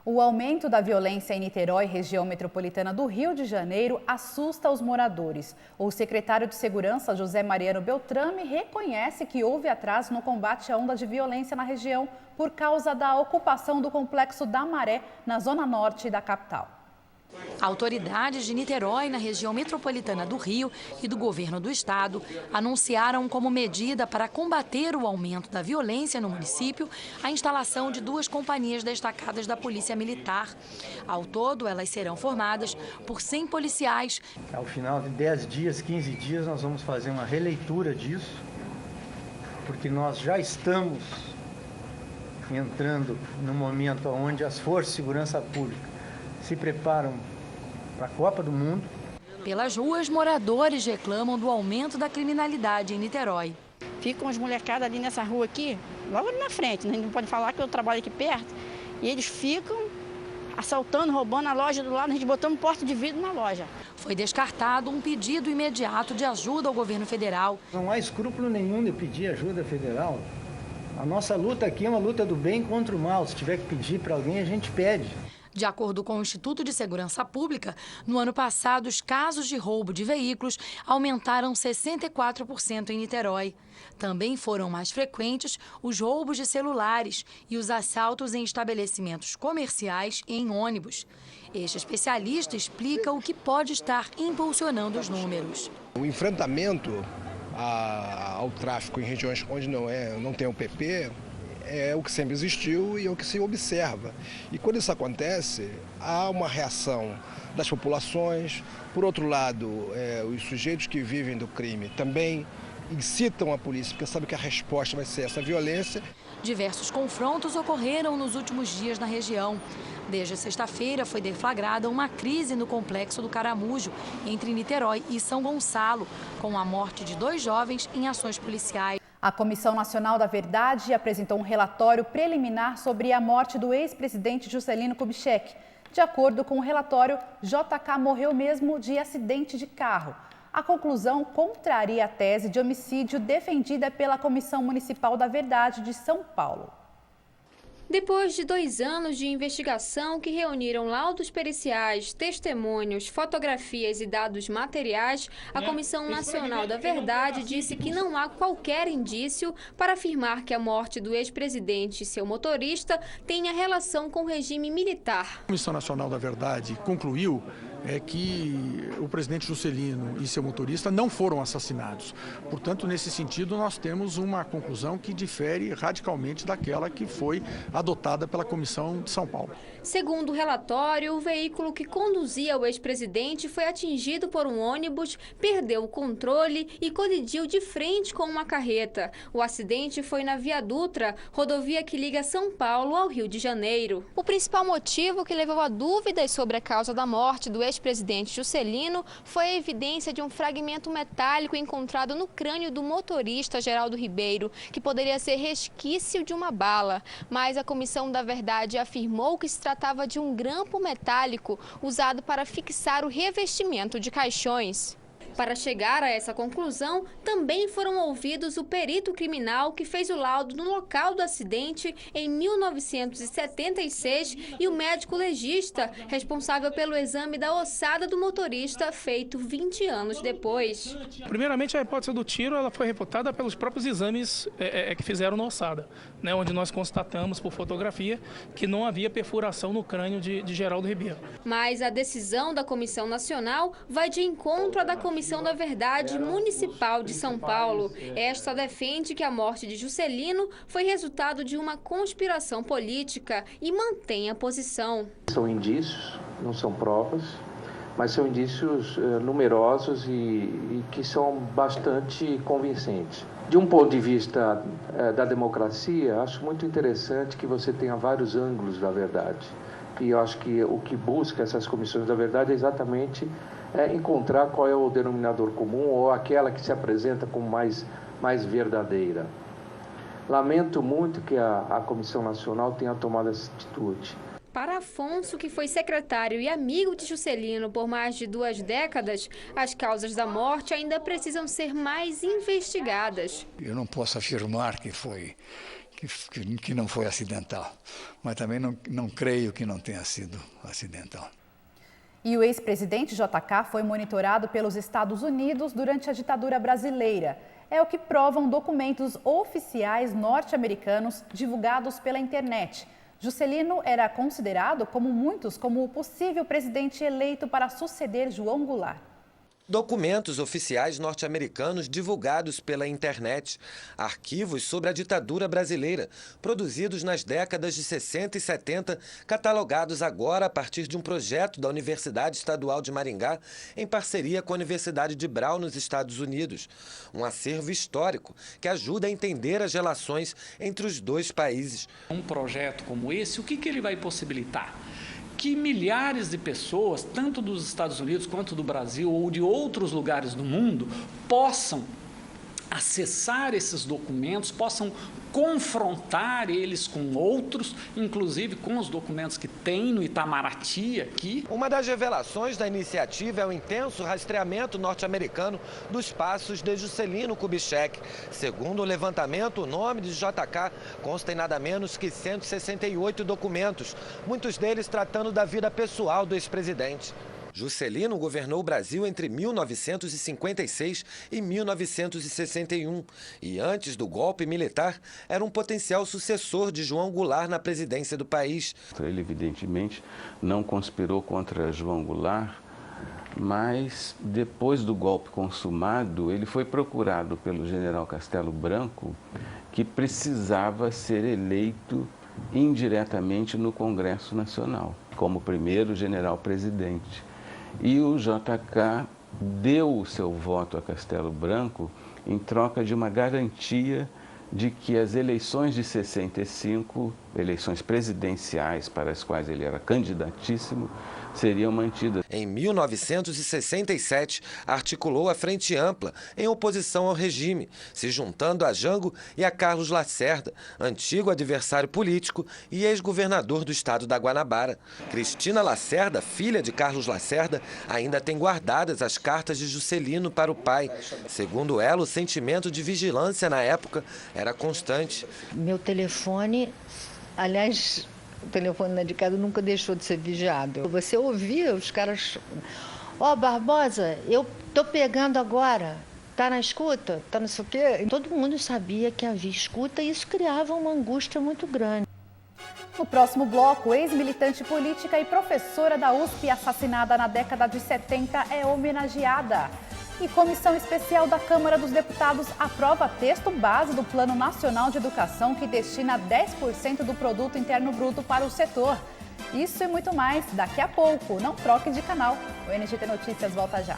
O aumento da violência em Niterói, região metropolitana do Rio de Janeiro, assusta os moradores. O secretário de Segurança, José Mariano Beltrame, reconhece que houve atraso no combate à onda de violência na região por causa da ocupação do Complexo da Maré, na zona norte da capital. Autoridades de Niterói, na região metropolitana do Rio, e do governo do estado anunciaram como medida para combater o aumento da violência no município a instalação de 2 companhias destacadas da Polícia Militar. Ao todo, elas serão formadas por 100 policiais. Ao final de 10 dias, 15 dias, nós vamos fazer uma releitura disso, porque nós já estamos entrando no momento onde as forças de segurança pública se preparam para a Copa do Mundo. Pelas ruas, moradores reclamam do aumento da criminalidade em Niterói. Ficam as molecadas ali nessa rua aqui, logo ali na frente, né? A gente não pode falar que eu trabalho aqui perto. E eles ficam assaltando, roubando a loja do lado, a gente botando porta de vidro na loja. Foi descartado um pedido imediato de ajuda ao governo federal. Não há escrúpulo nenhum de pedir ajuda federal. A nossa luta aqui é uma luta do bem contra o mal. Se tiver que pedir para alguém, a gente pede. De acordo com o Instituto de Segurança Pública, no ano passado, os casos de roubo de veículos aumentaram 64% em Niterói. Também foram mais frequentes os roubos de celulares e os assaltos em estabelecimentos comerciais e em ônibus. Este especialista explica o que pode estar impulsionando os números. O enfrentamento ao tráfico em regiões onde não tem o PP é o que sempre existiu e é o que se observa. E quando isso acontece, há uma reação das populações. Por outro lado, os sujeitos que vivem do crime também incitam a polícia, porque sabem que a resposta vai ser essa violência. Diversos confrontos ocorreram nos últimos dias na região. Desde sexta-feira foi deflagrada uma crise no Complexo do Caramujo, entre Niterói e São Gonçalo, com a morte de 2 jovens em ações policiais. A Comissão Nacional da Verdade apresentou um relatório preliminar sobre a morte do ex-presidente Juscelino Kubitschek. De acordo com o relatório, JK morreu mesmo de acidente de carro. A conclusão contraria a tese de homicídio defendida pela Comissão Municipal da Verdade de São Paulo. Depois de 2 anos de investigação que reuniram laudos periciais, testemunhos, fotografias e dados materiais, a Comissão Nacional da Verdade disse que não há qualquer indício para afirmar que a morte do ex-presidente e seu motorista tenha relação com o regime militar. A Comissão Nacional da Verdade concluiu que o presidente Juscelino e seu motorista não foram assassinados. Portanto, nesse sentido, nós temos uma conclusão que difere radicalmente daquela que foi adotada pela Comissão de São Paulo. Segundo o relatório, o veículo que conduzia o ex-presidente foi atingido por um ônibus, perdeu o controle e colidiu de frente com uma carreta. O acidente foi na Via Dutra, rodovia que liga São Paulo ao Rio de Janeiro. O principal motivo que levou a dúvidas sobre a causa da morte do ex-presidente Juscelino foi a evidência de um fragmento metálico encontrado no crânio do motorista Geraldo Ribeiro, que poderia ser resquício de uma bala. Mas a Comissão da Verdade afirmou que se tratava de um grampo metálico usado para fixar o revestimento de caixões. Para chegar a essa conclusão, também foram ouvidos o perito criminal que fez o laudo no local do acidente em 1976 e o médico legista, responsável pelo exame da ossada do motorista, feito 20 anos depois. Primeiramente, a hipótese do tiro ela foi refutada pelos próprios exames que fizeram na ossada, né, onde nós constatamos por fotografia que não havia perfuração no crânio de Geraldo Ribeiro. Mas a decisão da Comissão Nacional vai de encontro à da Comissão da Verdade Municipal de São Paulo. Esta defende que a morte de Juscelino foi resultado de uma conspiração política e mantém a posição. São indícios, não são provas, mas são indícios numerosos e que são bastante convincentes. De um ponto de vista da democracia, acho muito interessante que você tenha vários ângulos da verdade. E eu acho que o que busca essas comissões da verdade é exatamente encontrar qual é o denominador comum ou aquela que se apresenta como mais verdadeira. Lamento muito que a Comissão Nacional tenha tomado essa atitude. Para Afonso, que foi secretário e amigo de Juscelino por mais de 2 décadas, as causas da morte ainda precisam ser mais investigadas. Eu não posso afirmar que que não foi acidental, mas também não creio que não tenha sido acidental. E o ex-presidente JK foi monitorado pelos Estados Unidos durante a ditadura brasileira. É o que provam documentos oficiais norte-americanos divulgados pela internet. Juscelino era considerado, como muitos, como o possível presidente eleito para suceder João Goulart. Documentos oficiais norte-americanos divulgados pela internet, arquivos sobre a ditadura brasileira, produzidos nas décadas de 60 e 70, catalogados agora a partir de um projeto da Universidade Estadual de Maringá, em parceria com a Universidade de Brown, nos Estados Unidos. Um acervo histórico que ajuda a entender as relações entre os dois países. Um projeto como esse, o que ele vai possibilitar? Que milhares de pessoas, tanto dos Estados Unidos quanto do Brasil ou de outros lugares do mundo, possam acessar esses documentos, possam confrontar eles com outros, inclusive com os documentos que tem no Itamaraty aqui. Uma das revelações da iniciativa é o intenso rastreamento norte-americano dos passos de Juscelino Kubitschek. Segundo o levantamento, o nome de JK consta em nada menos que 168 documentos, muitos deles tratando da vida pessoal do ex-presidente. Juscelino governou o Brasil entre 1956 e 1961 e, antes do golpe militar, era um potencial sucessor de João Goulart na presidência do país. Ele, evidentemente, não conspirou contra João Goulart, mas, depois do golpe consumado, ele foi procurado pelo general Castelo Branco, que precisava ser eleito indiretamente no Congresso Nacional, como primeiro general-presidente. E o JK deu o seu voto a Castelo Branco em troca de uma garantia de que as eleições de 65, eleições presidenciais para as quais ele era candidatíssimo, seriam mantidas. Em 1967, articulou a Frente Ampla em oposição ao regime, se juntando a Jango e a Carlos Lacerda, antigo adversário político e ex-governador do estado da Guanabara. Cristina Lacerda, filha de Carlos Lacerda, ainda tem guardadas as cartas de Juscelino para o pai. Segundo ela, o sentimento de vigilância na época era constante. Meu telefone, aliás, o telefone lá de casa nunca deixou de ser vigiado. Você ouvia os caras, ó, Barbosa, eu tô pegando agora, tá na escuta, tá não sei o quê. Todo mundo sabia que havia escuta e isso criava uma angústia muito grande. No próximo bloco, ex-militante política e professora da USP assassinada na década de 70 é homenageada. E comissão especial da Câmara dos Deputados aprova texto base do Plano Nacional de Educação que destina 10% do Produto Interno Bruto para o setor. Isso e muito mais daqui a pouco. Não troque de canal. O NGT Notícias volta já.